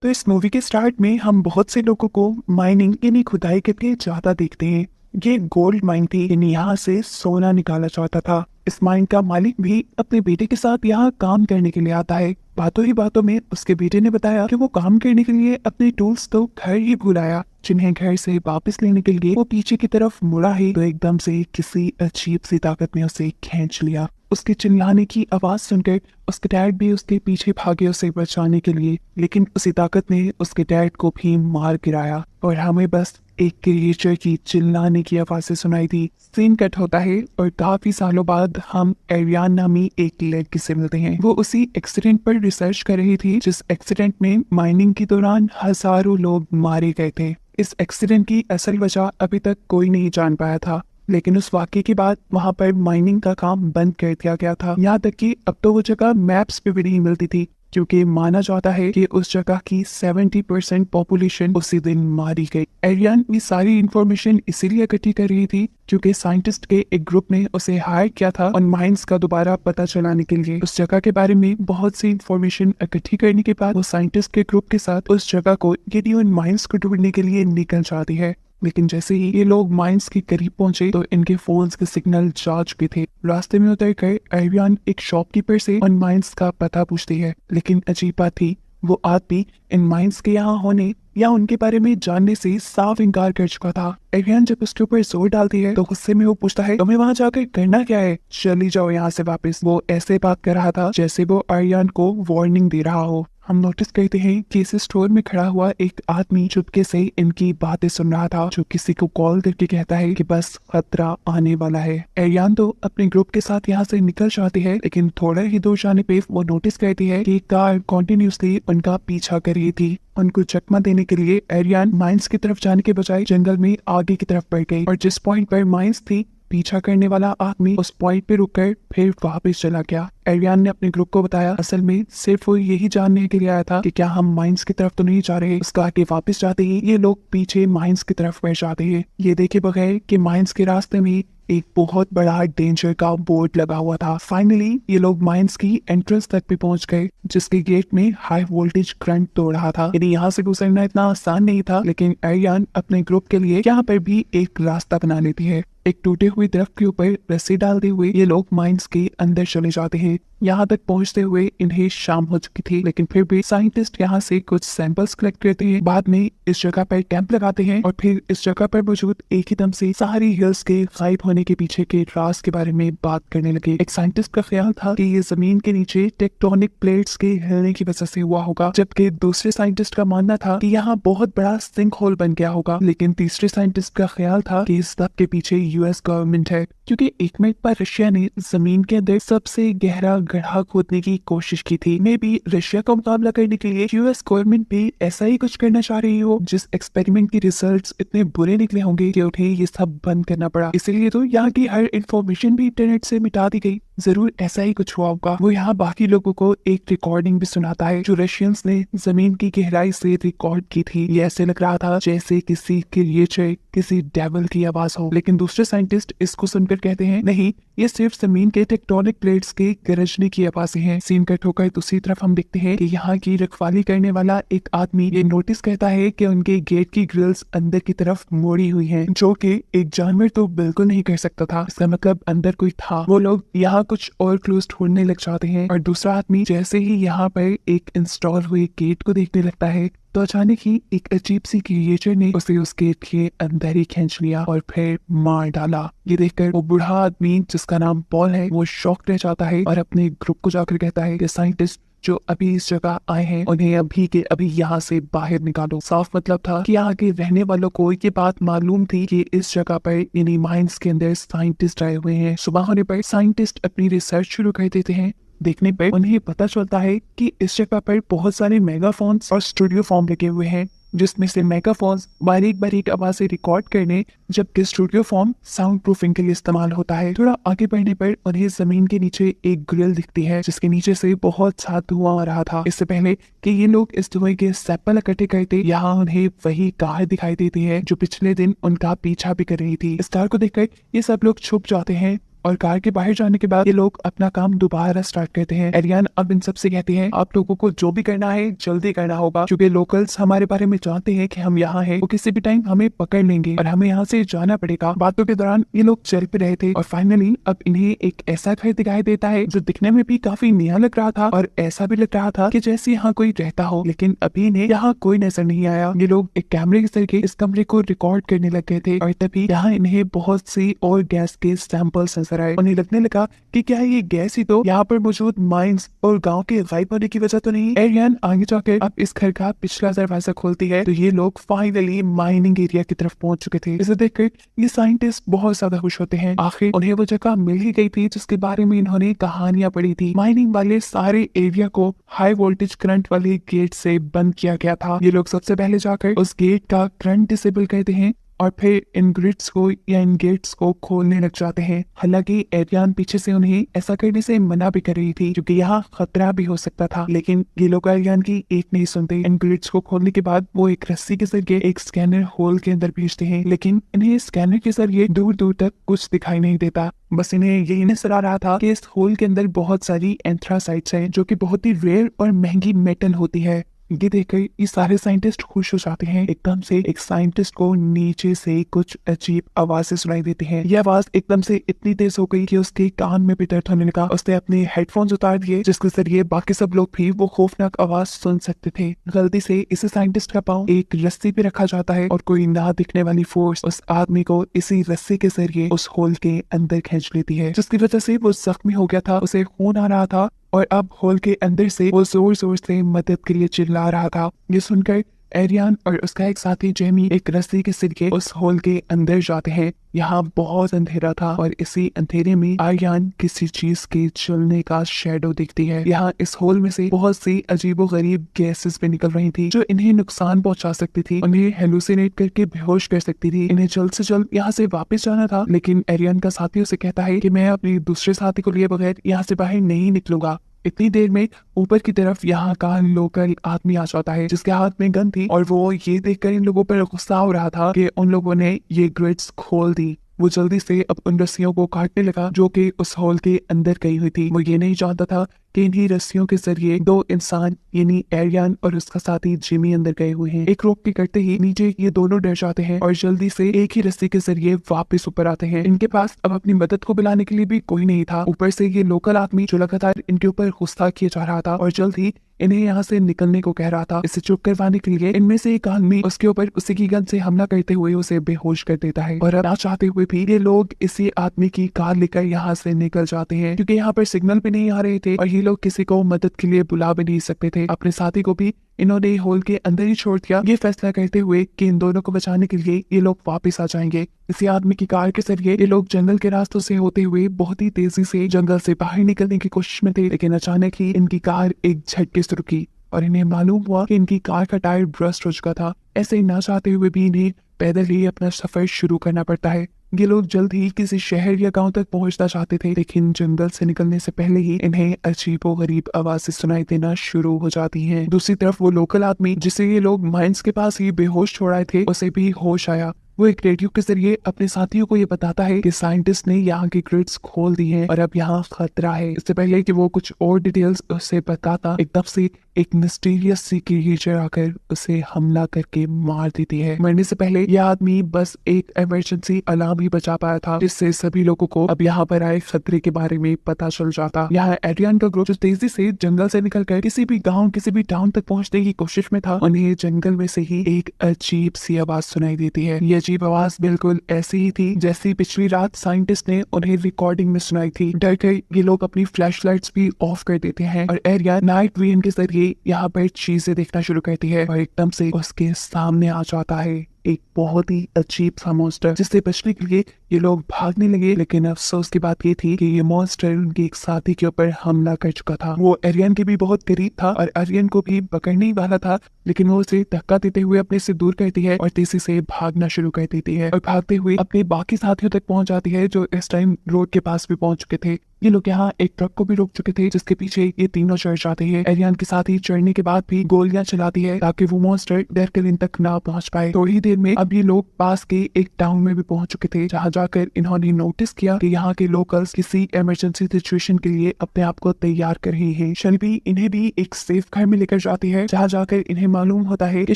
तो इस मूवी के स्टार्ट में हम बहुत से लोगों को माइनिंग यानी खुदाई करके जाता देखते हैं। ये गोल्ड माइन थी, यानी यहाँ से सोना निकाला जाता था। इस माइन का मालिक भी अपने बेटे के साथ यहाँ काम करने के लिए आता है। बातों ही बातों में उसके बेटे ने बताया कि वो काम करने के लिए अपने टूल्स तो घर ही भूल आया, जिन्हें घर से वापस लेने के लिए वो पीछे की तरफ मुड़ा ही तो एकदम से किसी अजीब सी ताकत ने उसे खींच लिया। उसके चिल्लाने की आवाज सुनकर उसके डैड भी उसके पीछे भागे उसे बचाने के लिए, लेकिन उसी ताकत ने उसके डैड को भी मार गिराया और हमें बस एक क्रिएचर की चिल्लाने की आवाजें सुनाई दी। सीन कट होता है और काफी सालों बाद हम एरियान नामी एक लड़की से मिलते हैं। वो उसी एक्सीडेंट पर रिसर्च कर रही थी जिस एक्सीडेंट में माइनिंग के दौरान हजारों लोग मारे गए थे। इस एक्सीडेंट की असल वजह अभी तक कोई नहीं जान पाया था, लेकिन उस वाकये के बाद वहां पर माइनिंग का काम बंद कर दिया गया था। यहाँ तक कि अब तो वो जगह मैप्स पे भी नहीं मिलती थी, क्योंकि माना जाता है कि उस जगह की 70% पॉपुलेशन उसी दिन मारी गई। एरियन ये सारी इंफॉर्मेशन इसीलिए इकट्ठी कर रही थी क्योंकि साइंटिस्ट के एक ग्रुप ने उसे हायर किया था और माइंस का दोबारा पता चलाने के लिए। उस जगह के बारे में बहुत सी इंफॉर्मेशन इकट्ठी करने के बाद वो साइंटिस्ट के ग्रुप के साथ उस जगह को यानी उन माइंस को ढूंढने के लिए निकल जाती है। लेकिन जैसे ही ये लोग माइंस के करीब पहुंचे तो इनके फोन्स के सिग्नल जा चुके थे। रास्ते में उतर कर एरियन एक शॉपकीपर से उन माइंस का पता पूछती है, लेकिन अजीब बात थी, वो आदमी इन माइंस के यहाँ होने या उनके बारे में जानने से साफ इनकार कर चुका था। एरियन जब उसके ऊपर जोर डालती है तो गुस्से में वो पूछता है, तुम्हें वहाँ जाकर करना क्या है, चली जाओ यहाँ से वापस। वो ऐसे बात कर रहा था जैसे वो एरियन को वार्निंग दे रहा हो। हम नोटिस करते हैं कि इस स्टोर में खड़ा हुआ एक आदमी चुपके से इनकी बातें सुन रहा था, जो किसी को कॉल करके कहता है कि बस खतरा आने वाला है। एरियन तो अपने ग्रुप के साथ यहाँ से निकल जाती है, लेकिन थोड़ा ही दूर जाने पे वो नोटिस करती है कि कार कॉन्टिन्यूसली उनका पीछा कर रही थी। उनको चकमा देने के लिए एरियन माइंस की तरफ जाने के बजाय जंगल में आगे की तरफ बढ़ गई और जिस पॉइंट पर माइंस थी पीछा करने वाला आदमी उस पॉइंट पे रुककर फिर वापस चला गया। एरियन ने अपने ग्रुप को बताया असल में सिर्फ वो यही जानने के लिए आया था कि क्या हम माइंस की तरफ तो नहीं जा रहे। उसका आगे वापस जाते ही ये लोग पीछे माइंस की तरफ बढ़ जाते हैं, ये देखे बगैर कि माइंस के रास्ते में एक बहुत बड़ा डेंजर का बोर्ड लगा हुआ था। फाइनली ये लोग माइंस की एंट्रेंस तक भी पहुंच गए, जिसके गेट में हाई वोल्टेज करंट तोड़ रहा था। यानी यहाँ से गुजरना इतना आसान नहीं था, लेकिन एरियन अपने ग्रुप के लिए यहाँ पर भी एक रास्ता बना लेती है। एक टूटे हुए दरख्त के ऊपर रस्सी डालते हुए ये लोग माइंस के अंदर चले जाते हैं। यहाँ तक पहुँचते हुए इन्हें शाम हो चुकी थी, लेकिन फिर भी साइंटिस्ट यहाँ से कुछ सैंपल्स कलेक्ट करते हैं। बाद में इस जगह पर कैंप लगाते हैं और फिर इस जगह पर मौजूद एक ही दम से सारी हिल्स के गायब होने के पीछे के राज के बारे में बात करने लगे। एक साइंटिस्ट का ख्याल था कि ये जमीन के नीचे टेक्टोनिक प्लेट्स के हिलने की वजह से हुआ होगा, जबकि दूसरे साइंटिस्ट का मानना था कि यहाँ बहुत बड़ा सिंक होल बन गया होगा। लेकिन तीसरे साइंटिस्ट का ख्याल था कि इस सब के पीछे यूएस गवर्नमेंट है, क्योंकि एक मिनट पर रशिया ने जमीन के अंदर सबसे गहरा गड्ढा खोदने की कोशिश की थी। मे बी रशिया का मुकाबला करने के लिए यूएस गवर्नमेंट भी ऐसा ही कुछ करना चाह रही हो। जिस एक्सपेरिमेंट की रिजल्ट्स इतने बुरे निकले होंगे कि उन्हें ये सब बंद करना पड़ा, इसीलिए तो यहाँ की हर इंफॉर्मेशन भी इंटरनेट से मिटा दी गई। जरूर ऐसा ही कुछ हुआ होगा। वो यहाँ बाकी लोगों को एक रिकॉर्डिंग भी सुनाता है जो रशियंस ने जमीन की गहराई से रिकॉर्ड की थी। ये ऐसे लग रहा था जैसे किसी क्रिएचर, किसी डेविल की आवाज हो। लेकिन दूसरे साइंटिस्ट इसको सुनकर कहते हैं नहीं, ये सिर्फ जमीन के टेक्टोनिक प्लेट्स के गरजने की आवाजें हैं। सीन कट होकर दूसरी तरफ हम देखते हैं कि यहाँ की रखवाली करने वाला एक आदमी ये नोटिस करता है कि उनके गेट की ग्रिल्स अंदर की तरफ मोड़ी हुई हैं, जो कि एक जानवर तो बिल्कुल नहीं कर सकता था। इसका मतलब अंदर कोई था। वो लोग यहाँ कुछ और क्लूज ढूंढने लग जाते हैं और दूसरा आदमी जैसे ही यहाँ पर एक इंस्टॉल हुए गेट को देखने लगता है तो अचानक ही एक अजीब सी क्रिएचर ने उसे उस गेट के अंदर ही खींच लिया और फिर मार डाला। ये देखकर वो बूढ़ा आदमी जिसका नाम पॉल है वो शॉक रह जाता है और अपने ग्रुप को जाकर कहता है कि साइंटिस्ट जो अभी इस जगह आए हैं उन्हें अभी के अभी यहाँ से बाहर निकालो। साफ मतलब था कि यहाँ के रहने वालों को ये बात मालूम थी कि इस जगह पर यानी माइंस के अंदर साइंटिस्ट आए हुए हैं। सुबह होने पर साइंटिस्ट अपनी रिसर्च शुरू कर देते हैं। देखने पर उन्हें पता चलता है कि इस जगह पर बहुत सारे मेगाफोन्स और स्टूडियो फॉर्म लगे हुए हैं, जिसमें से मेगाफोन्स बारीक बारीक आवाजें रिकॉर्ड करने, जबकि स्टूडियो फॉर्म साउंड प्रूफिंग के लिए इस्तेमाल होता है। थोड़ा आगे बढ़ने पर उन्हें जमीन के नीचे एक ग्रिल दिखती है, जिसके नीचे से बहुत सा धुआं आ रहा था। इससे पहले कि ये लोग इस धुएं के सैंपल इकट्ठे करते, यहाँ उन्हें वही कार दिखाई देती है जो पिछले दिन उनका पीछा भी कर रही थी। इस कार को देखकर ये सब लोग छुप जाते हैं और कार के बाहर जाने के बाद ये लोग अपना काम दोबारा स्टार्ट करते हैं। एरियन अब इन सबसे कहती है, आप लोगों को जो भी करना है जल्दी करना होगा, क्योंकि लोकल्स हमारे बारे में जानते हैं कि हम यहाँ हैं, वो किसी भी टाइम हमें पकड़ लेंगे और हमें यहाँ से जाना पड़ेगा। बातों के दौरान ये लोग चल पे रहे थे और फाइनली अब इन्हें एक ऐसा घर दिखाई देता है जो दिखने में भी काफी नया लग रहा था और ऐसा भी लग रहा था कि जैसे यहाँ कोई रहता हो, लेकिन अभी इन्हें यहाँ कोई नजर नहीं आया। ये लोग एक कैमरे के जरिए इस कमरे को रिकॉर्ड करने लग गए थे और तभी यहाँ इन्हें बहुत सी और गैस के सैंपल्स नजर आए। उन्हें लगने लगा कि क्या ये गैस ही तो यहाँ पर मौजूद माइंस और गांव के गायब होने की वजह तो नहीं। एरियन आगे जाकर अब इस घर का पिछला दरवाजा खोलती है तो ये लोग फाइनली माइनिंग एरिया की तरफ पहुंच चुके थे। इसे देखकर ये साइंटिस्ट बहुत ज्यादा खुश होते हैं, आखिर उन्हें वो जगह मिल ही गई थी जिसके बारे में इन्होंने कहानियां पढ़ी थी। माइनिंग वाले सारे एरिया को हाई वोल्टेज करंट वाले गेट से बंद किया गया था। ये लोग सबसे पहले जाकर उस गेट का करंट डिसेबल करते हैं और फिर इन ग्रिड्स को या इन गेट्स को खोलने लग जाते हैं। हालांकि एरियन पीछे से उन्हें ऐसा करने से मना भी कर रही थी क्योंकि यहाँ खतरा भी हो सकता था, लेकिन ये लोग एरियन की एक नहीं सुनते। इन ग्रिड्स को खोलने के बाद वो एक रस्सी के जरिए एक स्कैनर होल के अंदर भेजते हैं, लेकिन इन्हें स्कैनर के जरिए दूर दूर तक कुछ दिखाई नहीं देता। बस इन्हें यही नजर आ रहा था कि इस होल के अंदर बहुत सारी एंथ्रासाइट्स हैं जो कि बहुत ही रेयर और महंगी मेटल होती है। ये देखकर ये सारे साइंटिस्ट खुश हो जाते हैं। एकदम से एक साइंटिस्ट को नीचे से कुछ अजीब आवाजें सुनाई देती हैं। ये आवाज एकदम से इतनी तेज हो गई कि उसके कान में भी दर्द होने लगा। उसने अपने हेडफोन्स उतार दिए जिसके जरिए बाकी सब लोग भी वो खौफनाक आवाज सुन सकते थे। गलती से इस साइंटिस्ट का पाँव एक रस्सी पे रखा जाता है और कोई ना दिखने वाली फोर्स उस आदमी को इसी रस्सी के जरिए उस होल के अंदर खींच लेती है, जिसकी वजह से वो जख्मी हो गया था, उसे खून आ रहा था और अब होल के अंदर से वो जोर जोर से मदद के लिए चिल्ला रहा था। ये सुनकर एरियन और उसका एक साथी जेमी एक रस्सी के जरिए उस होल के अंदर जाते हैं। यहाँ बहुत अंधेरा था और इसी अंधेरे में आर्यन किसी चीज के चलने का शेडो दिखती है। यहाँ इस होल में से बहुत सी अजीबोगरीब गैसेस भी निकल रही थी जो इन्हें नुकसान पहुंचा सकती थी, उन्हें हेलुसिनेट करके बेहोश कर सकती थी। इन्हें जल्द से जल्द यहाँ से वापस जाना था, लेकिन एरियन का साथी उसे कहता है कि मैं अपने दूसरे साथी को लिए बगैर यहाँ से बाहर नहीं निकलूंगा। इतनी देर में ऊपर की तरफ यहाँ का लोकल आदमी आ जाता है जिसके हाथ में गन थी और वो ये देखकर इन लोगों पर गुस्सा हो रहा था कि उन लोगों ने ये ग्रिड्स खोल दी। वो जल्दी से अब उन रस्सियों को काटने लगा जो कि उस होल के अंदर गई हुई थी। वो ये नहीं जानता था कि इन्हीं रस्सियों के जरिए दो इंसान यानी एरियन और उसका साथी जिमी अंदर गए हुए हैं। एक रोक के करते ही नीचे ये दोनों डर जाते हैं और जल्दी से एक ही रस्सी के जरिए वापस ऊपर आते हैं। इनके पास अब अपनी मदद को बुलाने के लिए भी कोई नहीं था। ऊपर से ये लोकल आदमी जो लगातार इनके ऊपर गुस्सा किया जा रहा था और जल्द ही इन्हें यहाँ से निकलने को कह रहा था। इसे चुप करवाने के लिए इनमें से एक आदमी उसके ऊपर उसी की गन से हमला करते हुए उसे बेहोश कर देता है और अब ना चाहते हुए भी ये लोग इसी आदमी की कार लेकर यहाँ से निकल जाते हैं क्योंकि यहाँ पर सिग्नल भी नहीं आ रहे थे और ये लोग किसी को मदद के लिए बुला भी नहीं सकते थे। अपने साथी को भी इन्होंने होल के अंदर ही छोड़ दिया, ये फैसला करते हुए कि इन दोनों को बचाने के लिए ये लोग वापस आ जाएंगे। इसी आदमी की कार के जरिए ये लोग जंगल के रास्तों से होते हुए बहुत ही तेजी से जंगल से बाहर निकलने की कोशिश में थे, लेकिन अचानक ही इनकी कार एक झटके से रुकी और इन्हें मालूम हुआ कि इनकी कार का टायर ब्रस्ट हो चुका था। ऐसे ही ना चाहते हुए भी इन्हें पैदल ही अपना सफर शुरू करना पड़ता है। ये लोग जल्द ही किसी शहर या गांव तक पहुंचना चाहते थे, लेकिन जंगल से निकलने से पहले ही इन्हें अजीबोगरीब आवाजें सुनाई देना शुरू हो जाती हैं। दूसरी तरफ वो लोकल आदमी जिसे ये लोग माइंस के पास ही बेहोश छोड़ाए थे, उसे भी होश आया। वो एक रेडियो के जरिए अपने साथियों को ये बताता है कि साइंटिस्ट ने यहाँ की ग्रिड्स खोल दी हैं और अब यहाँ खतरा है। इससे पहले कि वो कुछ और डिटेल्स उसे बताता, एकदम से एक मिस्टीरियस सी क्रिएचर आकर उसे हमला करके मार देती है। मरने से पहले यह आदमी बस एक इमरजेंसी अलार्म ही बचा पाया था, जिससे सभी लोगों को अब यहाँ पर आए खतरे के बारे में पता चल जाता। यहाँ एरियन का ग्रुप जो तेजी से जंगल से निकलकर किसी भी गाँव किसी भी टाउन तक पहुँचने की कोशिश में था, उन्हें जंगल में से ही एक अजीब सी आवाज सुनाई देती है। ये अजीब आवाज बिल्कुल ऐसी ही थी जैसी पिछली रात साइंटिस्ट ने उन्हें रिकॉर्डिंग में सुनाई थी। डर कर ये लोग अपनी फ्लैशलाइट्स भी ऑफ कर देते हैं और एरियन नाइट विजन के जरिए यहाँ पर चीजें देखना शुरू करती है और एकदम से उसके सामने आ जाता है एक बहुत ही अजीब सा मॉन्स्टर, जिससे बचने के लिए ये लोग भागने लगे। लेकिन अफसोस की बात ये थी कि ये मॉन्स्टर उनके एक साथी के ऊपर हमला कर चुका था। वो एरियन के भी बहुत करीब था और एरियन को भी पकड़ने ही वाला था, लेकिन वो उसे धक्का देते हुए अपने से दूर करती है और तेजी से भागना शुरू कर देती है और भागते हुए अपने बाकी साथियों तक पहुंच जाती है जो इस टाइम रोड के पास भी पहुंच चुके थे। ये लोग यहाँ एक ट्रक को भी रोक चुके थे जिसके पीछे ये तीनों चढ़ जाते हैं। एरियन के साथ ही चढ़ने के बाद भी गोलियां चलाती है ताकि वो मॉन्स्टर डेरकेलिन तक ना पहुंच पाए। थोड़ी देर में अब ये लोग पास के एक टाउन में भी पहुंच चुके थे, जहां जाकर इन्होंने नोटिस किया कि यहाँ के लोकल्स किसी इमरजेंसी सिचुएशन के लिए अपने आप को तैयार कर रहे हैं। शेल्बी इन्हें भी एक सेफ घर में लेकर जाती है, जहाँ जाकर इन्हें मालूम होता है कि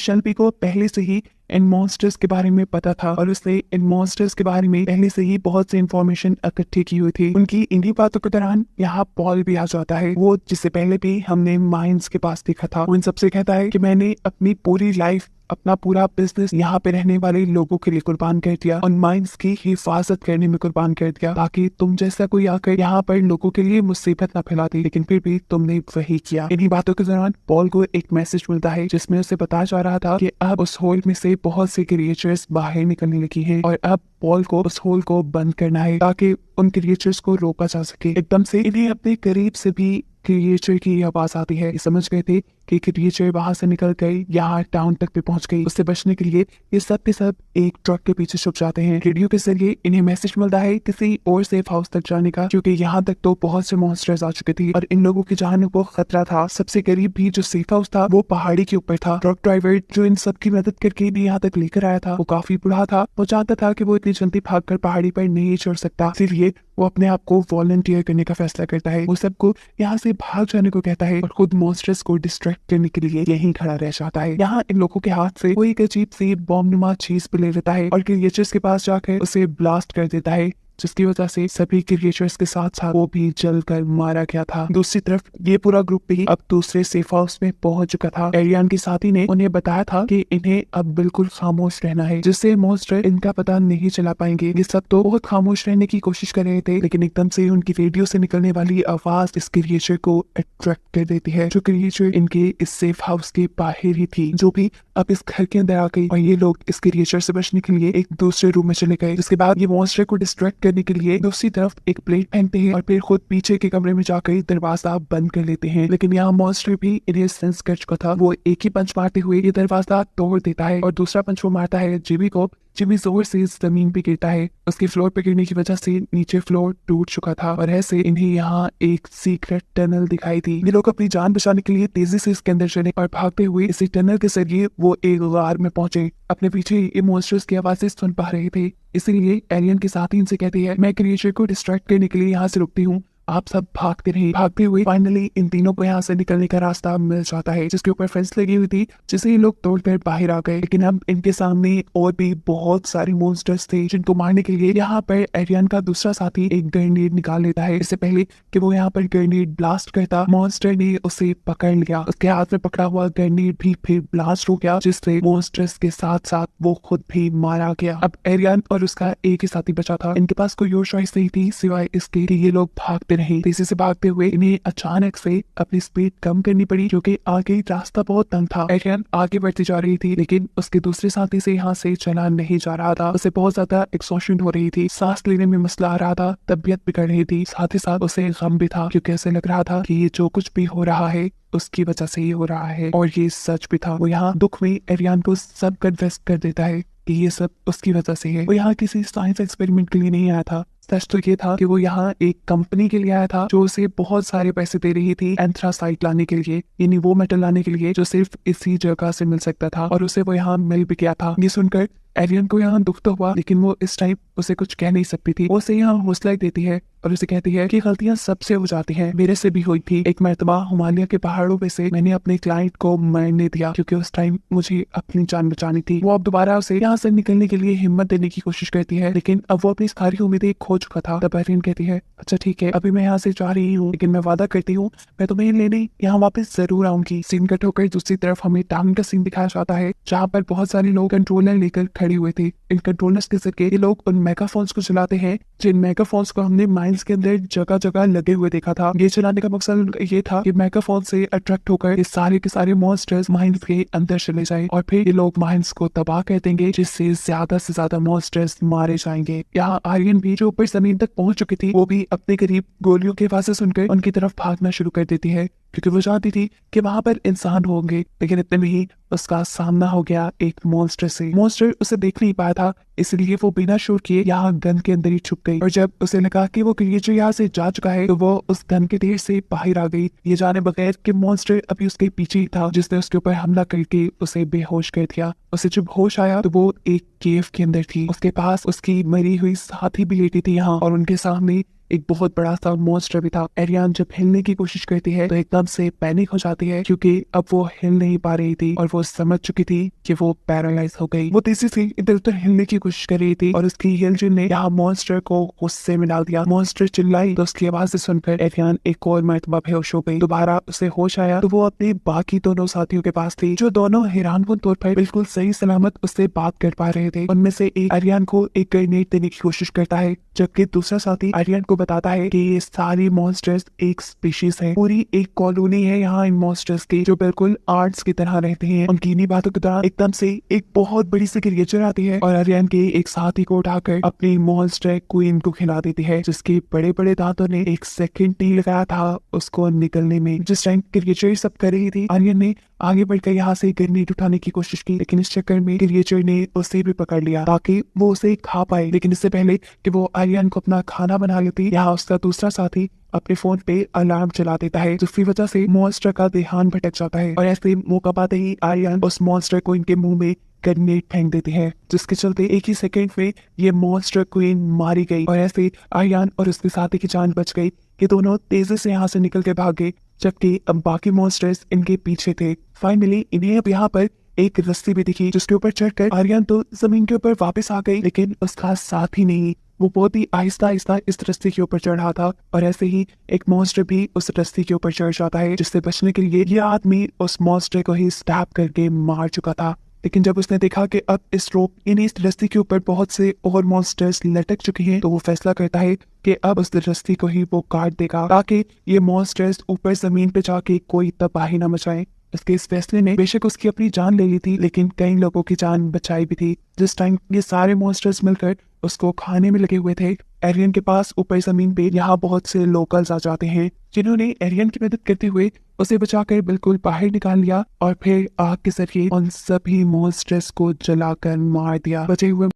शेल्बी को पहले से ही इन मॉन्स्टर्स के बारे में पता था और उसने इन मॉन्स्टर्स के बारे में पहले से ही बहुत सी इंफॉर्मेशन इकट्ठी की हुई थी। उनकी इन्हीं बातों के दौरान यहाँ पॉल भी आ जाता है, वो जिससे पहले भी हमने माइंस के पास देखा था। वो इन सबसे कहता है कि मैंने अपनी पूरी लाइफ, अपना पूरा बिजनेस यहाँ पे रहने वाले लोगों के लिए कुर्बान कर दिया और माइंस की हिफाजत करने में कुर्बान कर दिया, ताकि तुम जैसा कोई आकर यहाँ पर लोगों के लिए मुसीबत ना फैलाती, लेकिन फिर भी तुमने वही किया। इन्हीं बातों के दौरान पॉल को एक मैसेज मिलता है जिसमें उसे बताया जा रहा था कि अब उस होल में से बहुत से क्रिएचर्स बाहर निकलने लगी हैं और अब पॉल को उस होल को बंद करना है ताकि उन क्रिएचर्स को रोका जा सके। एकदम से इन्हें अपने करीब से भी क्रिएचर की आवाज आती है। ये समझ गए थे कि क्रिएचर बाहर से निकल गई, यहाँ टाउन तक भी पहुंच गई। उससे बचने के लिए ये सब के सब एक ट्रक के पीछे छुप जाते हैं। रेडियो के जरिए इन्हें मैसेज मिलता है किसी और सेफ हाउस तक जाने का, क्योंकि यहाँ तक तो बहुत से मॉन्स्टर्स आ चुके थे और इन लोगों की जान को खतरा था। सबसे करीब भी जो सेफ हाउस था वो पहाड़ी के ऊपर था। ट्रक ड्राइवर जो इन सब की मदद करके भी यहाँ तक लेकर आया था, वो काफी बुढ़ा था। वो चाहता था कि वो इतनी जल्दी भागकर पहाड़ी पर नहीं चढ़ सकता, इसीलिए वो अपने आप को वॉलंटियर करने का फैसला करता है। वो सबको यहाँ से भाग जाने को कहता है और खुद मॉन्स्टर्स को डिस्ट्रैक्ट करने के लिए यहीं खड़ा रह जाता है। यहाँ इन लोगों के हाथ से वो एक अजीब सी बॉम्ब नुमा चीज भी ले लेता है और क्रिएचर्स के पास जाकर उसे ब्लास्ट कर देता है, जिसकी वजह से सभी क्रिएचर्स के साथ साथ वो भी जलकर मारा गया था। दूसरी तरफ ये पूरा ग्रुप भी अब दूसरे सेफ हाउस में पहुंच चुका था। एरियन के साथी ने उन्हें बताया था कि इन्हें अब बिल्कुल खामोश रहना है, जिससे मॉन्स्टर इनका पता नहीं चला पाएंगे। ये सब तो बहुत खामोश रहने की कोशिश कर रहे थे, लेकिन एकदम से उनकी रेडियो से निकलने वाली आवाज इस क्रिएचर को अट्रैक्ट कर देती है। जो क्रिएचर इनके इस सेफ हाउस के बाहर ही थी, जो भी अब इस घर के अंदर आ गई और ये लोग इस क्रिएचर से बचने के लिए एक दूसरे रूम में चले गए। जिसके बाद ये मॉन्स्टर को डिस्ट्रैक्ट करने के लिए दूसरी तरफ एक प्लेट फेंकते हैं और फिर खुद पीछे के कमरे में जाकर दरवाजा बंद कर लेते हैं। लेकिन यहाँ मॉन्स्टर भी इन्हें सेंस कर चुका था। वो एक ही पंच मारते हुए ये दरवाजा तोड़ देता है और दूसरा पंच वो मारता है जिमी को। जिमी जोर से जमीन पे गिरता है। उसके फ्लोर पे गिरने की वजह से नीचे फ्लोर टूट चुका था और ऐसे इन्हें यहाँ एक सीक्रेट टनल दिखाई दी। ये लोग अपनी जान बचाने के लिए तेजी से इसके अंदर चले और भागते हुए इसी टनल के जरिए वो एक गार में पहुंचे। अपने पीछे ये मॉन्स्टर्स की आवाजें सुन पा रहे थे, इसीलिए एलियन के साथ ही इनसे कहती है, मैं क्रिएचर को डिस्ट्रैक्ट करने के लिए यहाँ से रुकती हूँ, आप सब भागते रहे। भागते हुए फाइनली इन तीनों को यहाँ से निकलने का रास्ता मिल जाता है, जिसके ऊपर फेंस लगी हुई थी, जिसे ये लोग तोड़कर बाहर आ गए। लेकिन अब इनके सामने और भी बहुत सारे मॉन्स्टर्स थे, जिनको मारने के लिए यहाँ पर एरियन का दूसरा साथी एक ग्रेनेड निकाल लेता है। इससे पहले कि वो यहाँ पर ग्रेनेड ब्लास्ट करता, मॉन्स्टर ने उसे पकड़ लिया। उसके हाथ में पकड़ा हुआ ग्रेनेड भी फिर ब्लास्ट हो गया, जिससे मॉन्स्टर्स के साथ साथ वो खुद भी मारा गया। अब एरियन और उसका एक ही साथी बचा था। इनके पास कोई और चॉइस नहीं थी सिवाय इसके कि ये लोग भागते रहे। तेजी से भागते हुए इन्हें अचानक से अपनी स्पीड कम करनी पड़ी, क्योंकि आगे रास्ता बहुत तंग था। एरियन आगे बढ़ती जा रही थी, लेकिन उसके दूसरे साथी से यहाँ से चला नहीं जा रहा था। उसे बहुत ज्यादा एक्सॉशन हो रही थी, सांस लेने में मसला आ रहा था, तबीयत बिगड़ रही थी, साथ ही साथ उसे गम भी था, क्योंकि ऐसे लग रहा था कि ये जो कुछ भी हो रहा है उसकी वजह से ही हो रहा है। और ये सच भी था। वो यहाँ दुख में एरियन को सब कन्फेस कर देता है कि ये सब उसकी वजह से है। वो यहाँ किसी साइंस एक्सपेरिमेंट के लिए नहीं आया था। सच तो ये था कि वो यहाँ एक कंपनी के लिए आया था जो उसे बहुत सारे पैसे दे रही थी एंथ्रासाइट लाने के लिए, यानी वो मेटल लाने के लिए जो सिर्फ इसी जगह से मिल सकता था, और उसे वो यहाँ मिल भी गया था। ये सुनकर एरियन को यहाँ दुख तो हुआ, लेकिन वो इस टाइम उसे कुछ कह नहीं सकती थी। वो उसे यहाँ हौसला देती है और उसे कहती है कि गलतियां सबसे हो जाती हैं, मेरे से भी हुई थी। एक मर्तबा हिमालय के पहाड़ों पे से मैंने अपने क्लाइंट को मरने दिया, क्योंकि उस टाइम मुझे अपनी जान बचानी थी। वो अब दोबारा उसे यहाँ से निकलने के लिए हिम्मत देने की कोशिश करती है, लेकिन अब वो अपनी सारी उम्मीदें खो चुका था। तब एरियन कहती है, अच्छा ठीक है, अभी मैं यहाँ से जा रही हूँ, लेकिन मैं वादा करती हूँ मैं तुम्हें लेने यहाँ वापस जरूर आऊंगी। सीन कट होकर दूसरी तरफ हमें टाउन का सीन दिखाया जाता है, जहाँ पर बहुत सारे लोग कंट्रोलर लेकर खड़े हुए थे। इन कंट्रोलर्स के जरिए ये लोग उन मेगाफोन्स को चलाते हैं, जिन मेगाफोन्स को हमने माइंस के अंदर जगह जगह लगे हुए देखा था। ये चलाने का मकसद ये था कि मेगाफोन से अट्रैक्ट होकर ये सारे के सारे मॉन्स्टर्स माइंस के अंदर चले जाए और फिर ये लोग माइंस को तबाह कर देंगे, जिससे ज्यादा से ज्यादा मॉन्स्टर्स मारे जाएंगे। यहाँ आर्यन भी जो ऊपर जमीन तक पहुंच चुकी थी, वो भी अपने करीब गोलियों के आवाज़ें सुनकर उनकी तरफ भागना शुरू कर देती है। क्योंकि वो चाहती थी कि वहां पर इंसान होंगे, लेकिन इतने में ही उसका सामना हो गया एक मॉन्स्टर से। मॉन्स्टर उसे देख नहीं पाया था, इसलिए वो बिना शोर किए यहाँ गन के अंदर ही छुप गई। और जब उसे लगा कि वो क्रिएचर यहाँ से जा चुका है, तो वो उस गन के ढेर से बाहर आ गई, ये जाने बगैर कि मॉन्स्टर अभी उसके पीछे ही था, जिसने उसके ऊपर हमला करके उसे बेहोश कर दिया। उसे जब होश आया तो वो एक केव के अंदर थी। उसके पास उसकी मरी हुई साथी भी लेटी थी यहाँ, और उनके सामने एक बहुत बड़ा सा मॉन्स्टर भी था। एरियन जब हिलने की कोशिश करती है तो एकदम से पैनिक हो जाती है, क्योंकि अब वो हिल नहीं पा रही थी और वो समझ चुकी थी कि वो पैरालाइज हो गई। वो तेजी से इधर उधर हिलने की कोशिश कर रही थी और उसकी हिलजुल ने यहाँ मॉन्स्टर को गुस्से में डाल दिया। मॉन्स्टर चिल्लाई तो उसकी आवाज से सुनकर एरियन एक और मरतबा बेहोश हो गई। दोबारा उसे होश आया तो वो अपने बाकी दोनों साथियों के पास थी, जो दोनों हैरानकुन तौर पर बिल्कुल सही सलामत उससे बात कर पा रहे थे। उनमें से एक एरियन को एक ग्रेनेड देने की कोशिश करता है, जबकि दूसरा साथी एरियन को बताता है कि ये सारी मॉन्स्टर्स एक स्पीशीज है, पूरी एक कॉलोनी है यहाँ इन मॉन्स्टर्स की, जो बिल्कुल आर्ट्स की तरह रहते हैं। उनकी इन्हीं बातों के दौरान एकदम से एक बहुत बड़ी सी क्रिएचर आती है और एरियन के एक साथी को उठाकर अपनी मॉन्स्टर क्वीन को खिला देती है, जिसके बड़े बड़े दांतों ने एक सेकंड नहीं लगाया था उसको निकलने में। जिस टाइम क्रिएचर सब कर रही थी, एरियन ने आगे बढ़कर यहाँ से ग्रेनेड उठाने की कोशिश की, लेकिन इस चक्कर में क्रिएचर ने उसे भी पकड़ लिया ताकि वो उसे खा पाए। लेकिन इससे पहले कि वो एरियन को अपना खाना बना लेती, यहाँ उसका दूसरा साथी अपने फोन पे अलार्म चला देता है, जिसकी वजह से मॉन्स्टर का ध्यान भटक जाता है। और ऐसे मौका पाते ही एरियन उस मॉन्स्टर को इनके मुंह में ग्रेनेड फेंक देती है, जिसके चलते एक ही सेकंड में ये मॉन्स्टर क्वीन मारी गई। और ऐसे एरियन और उसके साथी की जान बच गई। ये दोनों तेजी से यहाँ से निकल के भाग गए, जबकि अब बाकी मॉन्स्टर्स इनके पीछे थे। फाइनली इन्हें अब यहाँ पर एक रस्सी भी दिखी, जिसके ऊपर चढ़कर आर्यन तो जमीन के ऊपर वापस आ गई, लेकिन उसका साथ ही नहीं। वो बहुत ही आहिस्ता आहिस्ता इस रस्सी के ऊपर चढ़ रहा था, और ऐसे ही एक मॉन्स्टर भी उस रस्सी के ऊपर चढ़ जाता है, जिससे बचने के लिए ये आदमी उस मॉन्स्टर को ही स्टैब करके मार चुका था। लेकिन जब उसने देखा कि अब इस इस रस्सी के ऊपर बहुत से और मॉन्स्टर्स लटक चुके हैं, तो वो फैसला करता है कि अब उस रस्सी को ही वो काट देगा, ताकि ये मॉन्स्टर्स ऊपर जमीन पे जाके कोई तबाही न मचाएं। उसके इस फैसले ने बेशक उसकी अपनी जान ले ली थी, लेकिन कई लोगों की जान बचाई भी थी। जिस टाइम ये सारे मॉन्स्टर्स मिलकर उसको खाने में लगे हुए थे, एरियन के पास ऊपर जमीन पे यहाँ बहुत से लोकल्स आ जाते हैं, जिन्होंने एरियन की मदद करते हुए उसे बचाकर बिल्कुल बाहर निकाल लिया और फिर आग के जरिए उन सभी मॉन्स्टर्स को जलाकर मार दिया। बचे हुए